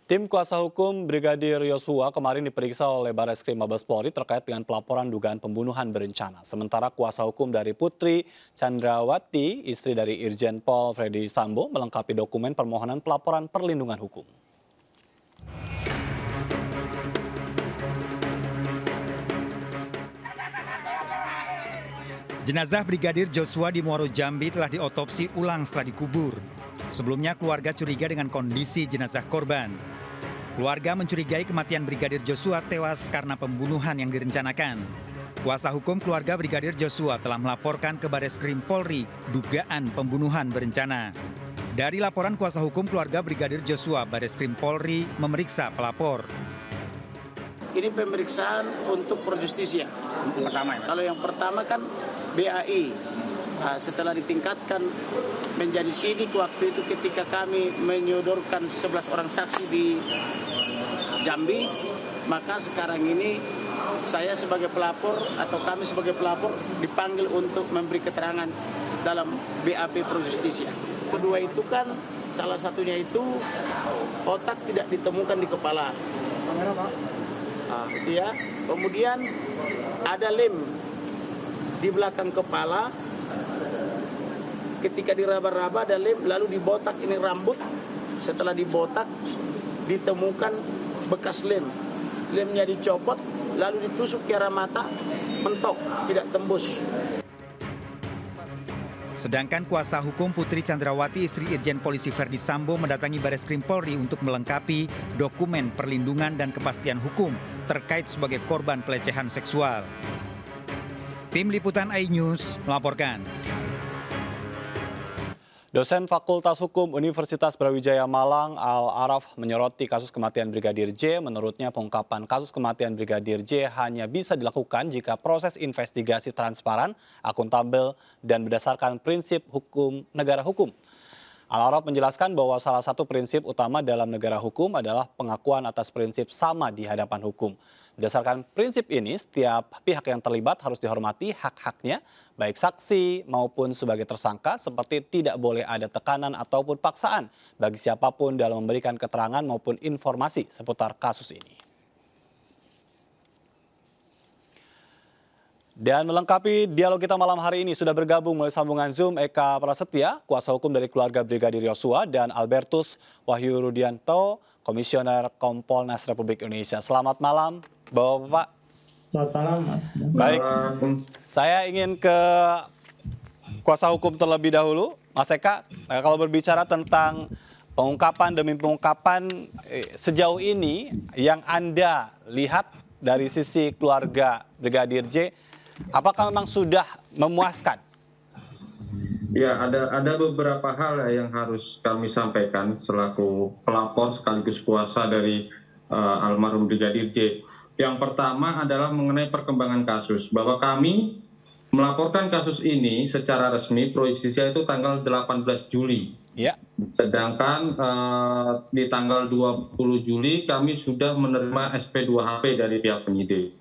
Tim kuasa hukum Brigadir Yosua kemarin diperiksa oleh Barreskrim Mabes Polri terkait dengan pelaporan dugaan pembunuhan berencana. Sementara kuasa hukum dari Putri Chandrawati, istri dari Irjen Pol Verdi Sambo, melengkapi dokumen permohonan pelaporan perlindungan hukum. Jenazah Brigadir Joshua di Muaro Jambi telah diotopsi ulang setelah dikubur. Sebelumnya keluarga curiga dengan kondisi jenazah korban. Keluarga mencurigai kematian Brigadir Joshua tewas karena pembunuhan yang direncanakan. Kuasa hukum keluarga Brigadir Joshua telah melaporkan ke Barreskrim Polri dugaan pembunuhan berencana. Dari laporan kuasa hukum keluarga Brigadir Joshua, Barreskrim Polri memeriksa pelapor. Ini pemeriksaan untuk pro justisia. Kalau yang pertama kan BAI. Setelah ditingkatkan menjadi sidik waktu itu ketika kami menyodorkan 11 orang saksi di Jambi, maka sekarang ini saya sebagai pelapor atau kami sebagai pelapor dipanggil untuk memberi keterangan dalam BAP pro justisia. Kedua itu kan salah satunya itu otak tidak ditemukan di kepala. Itu ya. Kemudian ada lem di belakang kepala. Ketika diraba-raba ada lem, lalu dibotak ini rambut. Setelah dibotak ditemukan bekas lem. Lemnya dicopot, lalu ditusuk ke arah mata, mentok, tidak tembus. Sedangkan kuasa hukum Putri Chandrawati, istri Irjen Polisi Verdi Sambo, mendatangi Barreskrim Polri untuk melengkapi dokumen perlindungan dan kepastian hukum terkait sebagai korban pelecehan seksual. Tim Liputan iNews melaporkan. Dosen Fakultas Hukum Universitas Brawijaya Malang, Al-Araf, menyoroti kasus kematian Brigadir J. Menurutnya pengungkapan kasus kematian Brigadir J hanya bisa dilakukan jika proses investigasi transparan, akuntabel, dan berdasarkan prinsip hukum negara hukum. Al-Araf menjelaskan bahwa salah satu prinsip utama dalam negara hukum adalah pengakuan atas prinsip sama di hadapan hukum. Berdasarkan prinsip ini, setiap pihak yang terlibat harus dihormati hak-haknya, baik saksi maupun sebagai tersangka, seperti tidak boleh ada tekanan ataupun paksaan bagi siapapun dalam memberikan keterangan maupun informasi seputar kasus ini. Dan melengkapi dialog kita malam hari ini sudah bergabung melalui sambungan Zoom Eka Prasetya, kuasa hukum dari keluarga Brigadir Yosua, dan Albertus Wahyu Rudianto, Komisioner Kompolnas Republik Indonesia. Selamat malam, Bapak-Bapak. Selamat malam, Mas. Baik, saya ingin ke kuasa hukum terlebih dahulu. Mas Eka, kalau berbicara tentang pengungkapan demi pengungkapan, sejauh ini yang Anda lihat dari sisi keluarga Brigadir J, apakah memang sudah memuaskan? Ya, ada beberapa hal yang harus kami sampaikan selaku pelapor sekaligus kuasa dari almarhum Brigadir J. Yang pertama adalah mengenai perkembangan kasus, bahwa kami melaporkan kasus ini secara resmi pro justisia itu tanggal 18 Juli. Ya. Sedangkan di tanggal 20 Juli kami sudah menerima SP2HP dari pihak penyidik.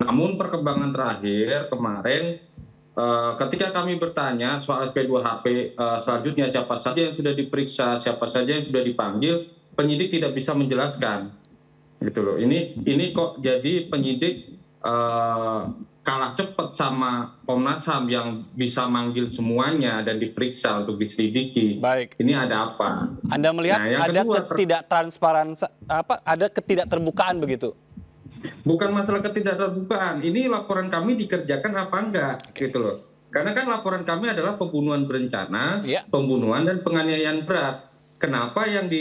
Namun perkembangan terakhir kemarin ketika kami bertanya soal SP2HP selanjutnya siapa saja yang sudah diperiksa, siapa saja yang sudah dipanggil, penyidik tidak bisa menjelaskan. Gitu loh. Ini kok jadi penyidik kalah cepat sama Komnas HAM yang bisa manggil semuanya dan diperiksa untuk diselidiki. Baik. Ini ada apa? Anda melihat ada ada ketidakterbukaan begitu? Bukan masalah ketidakterbukaan. Ini laporan kami dikerjakan apa enggak, gitu loh. Karena kan laporan kami adalah pembunuhan berencana, pembunuhan dan penganiayaan berat. Kenapa yang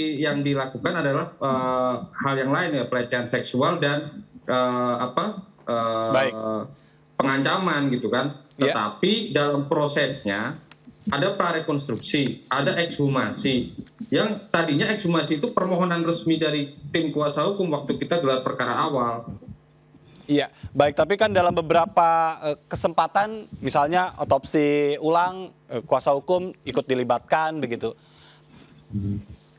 dilakukan adalah hal yang lain ya, pelecehan seksual dan pengancaman gitu kan. Tetapi dalam prosesnya ada prarekonstruksi, ada ekshumasi. Yang tadinya ekshumasi itu permohonan resmi dari tim kuasa hukum waktu kita gelar perkara awal. Iya, baik. Tapi kan dalam beberapa kesempatan, misalnya otopsi ulang, kuasa hukum ikut dilibatkan begitu.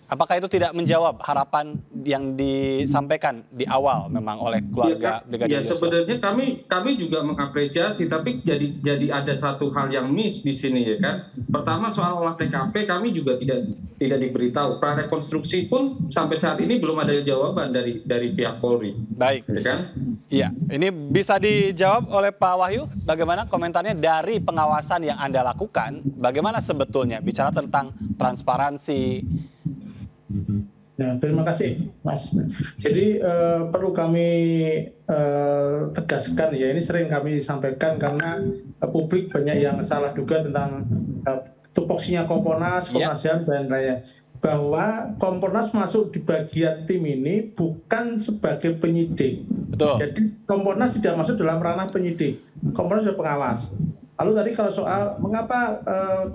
Apakah itu tidak menjawab harapan yang disampaikan di awal memang oleh keluarga Brigadir Yosua? Sebenarnya kami juga mengapresiasi, tapi jadi ada satu hal yang miss di sini ya kan. Pertama soal olah TKP kami juga tidak diberitahu. Prarekonstruksi pun sampai saat ini belum ada jawaban dari pihak Polri. Baik. Ya kan? Iya, ini bisa dijawab oleh Pak Wahyu. Bagaimana komentarnya dari pengawasan yang Anda lakukan? Bagaimana sebetulnya bicara tentang transparansi? Ya, terima kasih, Mas. Jadi perlu kami tegaskan ya, ini sering kami sampaikan karena publik banyak yang salah duga tentang tupoksinya Kompolnas, Komnas HAM dan lainnya. Bahwa Kompolnas masuk di bagian tim ini bukan sebagai penyidik. Betul. Jadi Kompolnas tidak masuk dalam ranah penyidik. Kompolnas sudah pengawas. Lalu tadi kalau soal mengapa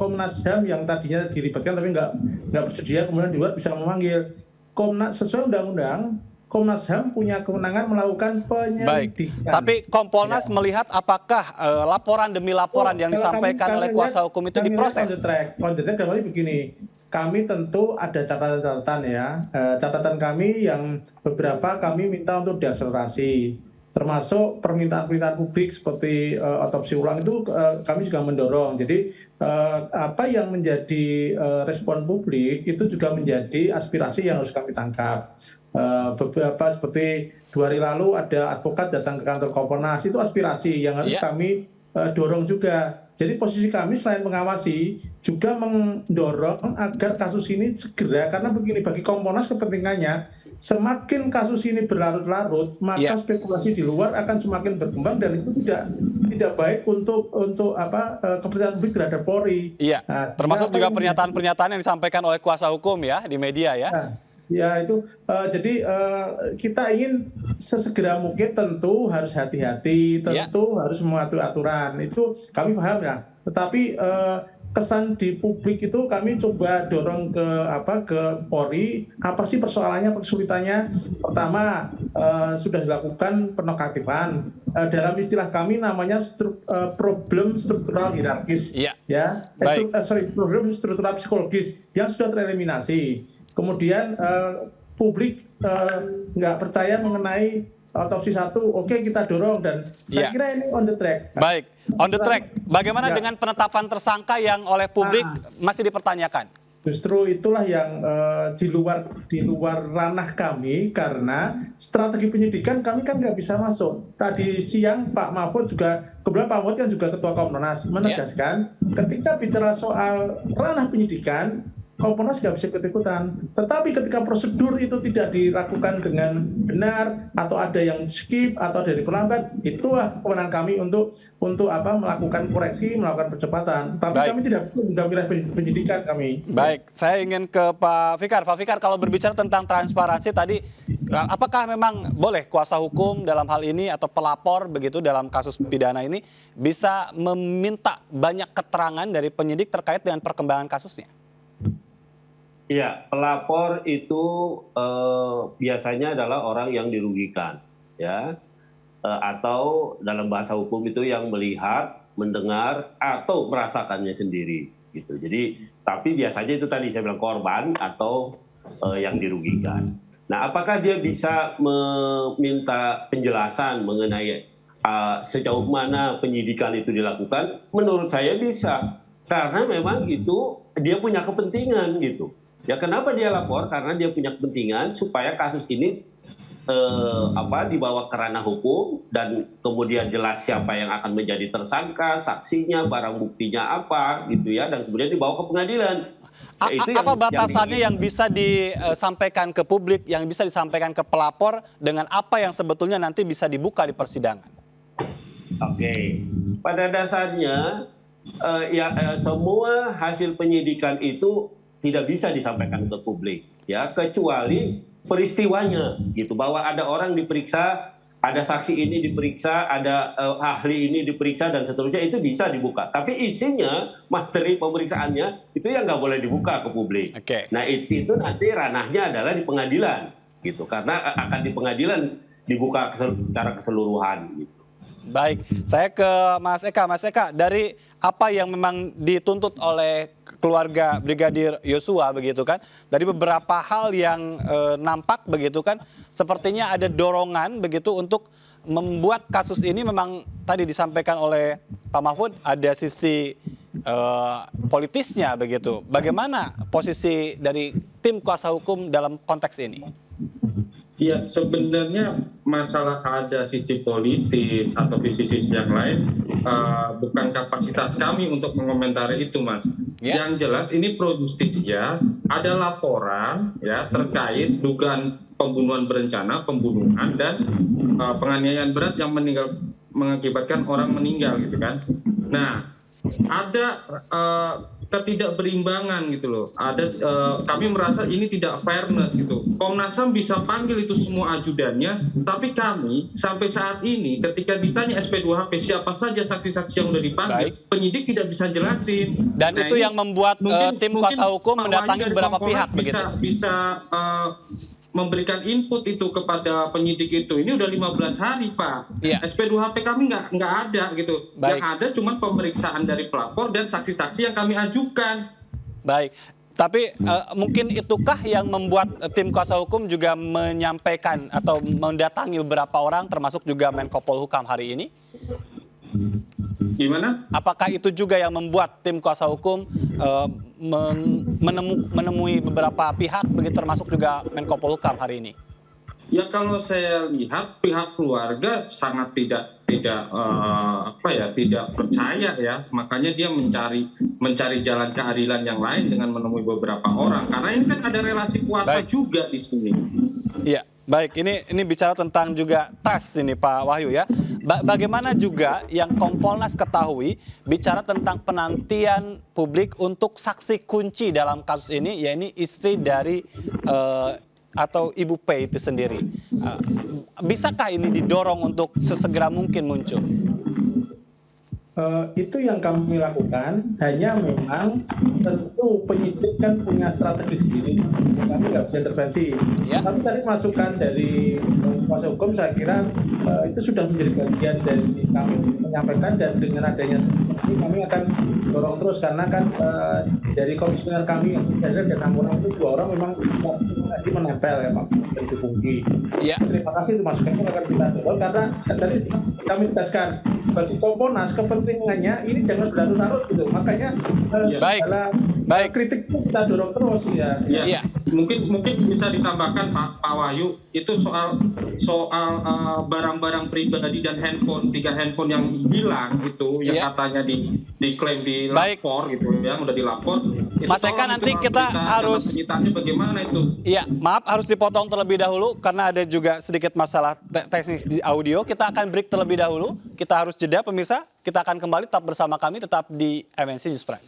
Komnas HAM yang tadinya dilibatkan tapi nggak bersedia kemudian di luar bisa memanggil. Komnas sesuai undang-undang, Komnas HAM punya kewenangan melakukan penyelidikan. Baik, tapi Kompolnas melihat apakah laporan demi laporan yang disampaikan oleh kuasa hukum itu diproses? On the track kami begini, kami tentu ada catatan-catatan ya. Catatan kami yang beberapa kami minta untuk diakselerasi. Termasuk permintaan-permintaan publik seperti otopsi ulang itu kami juga mendorong. Jadi apa yang menjadi respon publik itu juga menjadi aspirasi yang harus kami tangkap. Beberapa seperti 2 hari lalu ada advokat datang ke kantor Kompolnas, itu aspirasi yang harus kami dorong juga. Jadi posisi kami selain mengawasi juga mendorong agar kasus ini segera, karena begini, bagi Kompolnas kepentingannya semakin kasus ini berlarut-larut, maka spekulasi di luar akan semakin berkembang dan itu tidak baik untuk kepercayaan publik terhadap Polri. Iya. Nah, termasuk juga pernyataan-pernyataan yang disampaikan oleh kuasa hukum ya di media ya. Nah, ya itu jadi kita ingin sesegera mungkin, tentu harus hati-hati, tentu harus mengatur aturan. Itu kami paham ya. Tetapi kesan di publik itu kami coba dorong ke Polri, apa sih persoalannya, kesulitannya. Pertama, sudah dilakukan penonaktifan. Dalam istilah kami namanya problem struktural hierarkis. Problem struktural psikologis yang sudah tereliminasi. Kemudian publik nggak percaya mengenai otopsi 1, oke, kita dorong dan saya kira ini on the track. Baik, on the track. Bagaimana dengan penetapan tersangka yang oleh publik masih dipertanyakan? Justru itulah yang di luar ranah kami, karena strategi penyidikan kami kan nggak bisa masuk. Tadi siang Pak Mahfud juga, kebetulan Pak Mahfud kan juga Ketua Kompolnas, menegaskan ketika bicara soal ranah penyidikan, Kompolnas nggak bisa ikut-ikutan. Tetapi ketika prosedur itu tidak dilakukan dengan benar, atau ada yang skip, atau ada yang diperlambat, itulah kewenangan kami untuk melakukan koreksi, melakukan percepatan. Tapi kami tidak bisa wilayah penyidikan kami. Baik, saya ingin ke Pak Fikar. Pak Fikar, kalau berbicara tentang transparansi tadi, apakah memang boleh kuasa hukum dalam hal ini atau pelapor begitu dalam kasus pidana ini bisa meminta banyak keterangan dari penyidik terkait dengan perkembangan kasusnya? Iya, pelapor itu biasanya adalah orang yang dirugikan, ya, atau dalam bahasa hukum itu yang melihat, mendengar, atau merasakannya sendiri, gitu. Jadi, tapi biasanya itu tadi saya bilang korban atau yang dirugikan. Nah, apakah dia bisa meminta penjelasan mengenai sejauh mana penyidikan itu dilakukan? Menurut saya bisa, karena memang itu dia punya kepentingan, gitu. Ya, kenapa dia lapor? Karena dia punya kepentingan supaya kasus ini dibawa ke ranah hukum dan kemudian jelas siapa yang akan menjadi tersangka, saksinya, barang buktinya apa, gitu ya, dan kemudian dibawa ke pengadilan. Ya, itu apa batasannya yang bisa disampaikan ke publik, yang bisa disampaikan ke pelapor dengan apa yang sebetulnya nanti bisa dibuka di persidangan? Oke, pada dasarnya semua hasil penyidikan itu tidak bisa disampaikan ke publik, ya, kecuali peristiwanya, gitu, bahwa ada orang diperiksa, ada saksi ini diperiksa, ada ahli ini diperiksa dan seterusnya, itu bisa dibuka. Tapi isinya, materi pemeriksaannya itu yang nggak boleh dibuka ke publik. Nah, itu nanti ranahnya adalah di pengadilan, gitu, karena akan di pengadilan dibuka secara keseluruhan, gitu. Baik, saya ke Mas Eka. Mas Eka, dari apa yang memang dituntut oleh keluarga Brigadir Yosua begitu kan, dari beberapa hal yang nampak begitu kan, sepertinya ada dorongan begitu untuk membuat kasus ini memang tadi disampaikan oleh Pak Mahfud, ada sisi politisnya begitu. Bagaimana posisi dari tim kuasa hukum dalam konteks ini? Ya, sebenarnya masalah ada sisi politis atau sisi yang lain bukan kapasitas kami untuk mengomentari itu, Mas. Ya. Yang jelas ini pro justisia, ada laporan ya terkait dugaan pembunuhan berencana, pembunuhan dan penganiayaan berat yang mengakibatkan orang meninggal gitu kan. Nah, ada ketidakberimbangan gitu loh. Ada kami merasa ini tidak fairness gitu. Komnas HAM bisa panggil itu semua ajudannya, tapi kami sampai saat ini ketika ditanya SP2HP siapa saja saksi-saksi yang sudah dipanggil, penyidik tidak bisa jelasin. Dan itu yang membuat tim kuasa hukum mendatangi beberapa pihak begitu. Bisa memberikan input itu kepada penyidik itu. Ini udah 15 hari, Pak. Iya. SP2HP kami nggak ada gitu. Baik. Yang ada cuma pemeriksaan dari pelapor dan saksi-saksi yang kami ajukan. Baik, tapi mungkin itukah yang membuat tim kuasa hukum juga menyampaikan atau mendatangi beberapa orang termasuk juga Menko Polhukam hari ini? Gimana? Apakah itu juga yang membuat tim kuasa hukum menemui beberapa pihak begitu termasuk juga Menko Polhukam hari ini? Ya kalau saya lihat pihak keluarga sangat tidak percaya ya, makanya dia mencari jalan keadilan yang lain dengan menemui beberapa orang karena ini kan ada relasi kuasa juga di sini. Iya, baik. Ini bicara tentang juga tes ini Pak Wahyu ya. Bagaimana juga yang Kompolnas ketahui bicara tentang penantian publik untuk saksi kunci dalam kasus ini, yaitu istri dari atau Ibu P itu sendiri. Bisakah ini didorong untuk sesegera mungkin muncul? Itu yang kami lakukan, hanya memang tentu penyidik kan punya strategi sendiri, kami nggak bisa intervensi. Ya. Tapi tadi masukan dari kuasa hukum saya kira itu sudah menjadi bagian dari kami menyampaikan, dan dengan adanya ini kami akan dorong terus karena kan dari komisioner kami yang dan 6 orang itu 2 orang memang tadi menempel ya Pak dari Pungki. Ya. Terima kasih itu masukannya akan kita dorong karena tadi kami tegaskan bagi Kompolnas kepentingannya ini jangan berlarut-larut gitu, makanya kritik itu kita dorong terus ya. Ya. Mungkin bisa ditambahkan Pak Wahyu itu soal barang-barang pribadi dan handphone, 3 handphone yang hilang itu yang katanya diklaim di lapor gitu ya, udah dilapor. Mas Eka, nanti kita harus penyitaan bagaimana itu? Iya, maaf harus dipotong terlebih dahulu karena ada juga sedikit masalah teknis di audio. Kita akan break terlebih dahulu. Kita harus jeda pemirsa. Kita akan kembali tetap bersama kami tetap di MNC News Prime.